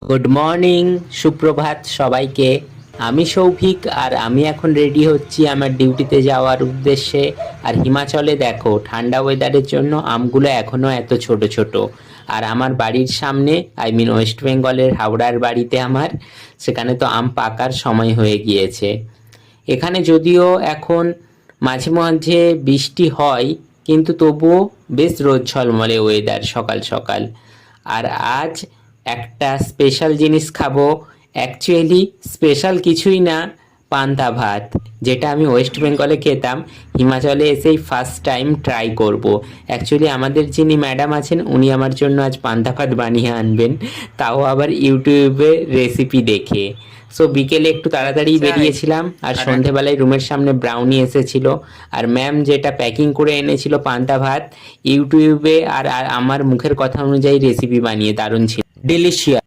Good morning, সুপ্রভাত সবাইকে। আমি সৌভিক আর আমি এখন রেডি হচ্ছি আমার ডিউটিতে যাওয়ার উদ্দেশ্যে। আর হিমাচলে দেখো ঠান্ডা ওয়েদারের জন্য আমগুলো এখনও এত ছোট ছোট। আর আমার বাড়ির সামনে ওয়েস্ট বেঙ্গলের হাওড়ার বাড়িতে আমার, সেখানে তো আম পাকার সময় হয়ে গিয়েছে। এখানে যদিও এখন মাঝে মাঝে বৃষ্টি হয়, কিন্তু তবুও বেশ রোদ ঝলমলে ওয়েদার সকাল সকাল। আর আজ একটা স্পেশাল জিনিস খাবো। অ্যাকচুয়ালি স্পেশাল কিছুই না, পান্তা ভাত, যেটা আমি ওয়েস্ট বেঙ্গলে খেতাম, হিমাচলে এসেই ফার্স্ট টাইম ট্রাই করব। অ্যাকচুয়ালি আমাদের যিনি ম্যাডাম আছেন উনি আমার জন্য আজ পান্তা ভাত বানিয়ে আনবেন, তাও আবার ইউটিউবে রেসিপি দেখে। সো বিকেলে একটু তাড়াতাড়ি বেরিয়েছিলাম, আর সন্ধেবেলায় রুমের সামনে ব্রাউনি এসেছিল। আর ম্যাম যেটা প্যাকিং করে এনেছিল পান্তা ভাত, ইউটিউবে আর আর আমার মুখের কথা অনুযায়ী রেসিপি বানিয়ে দারুণ ছিল, ডিলিশিয়াস।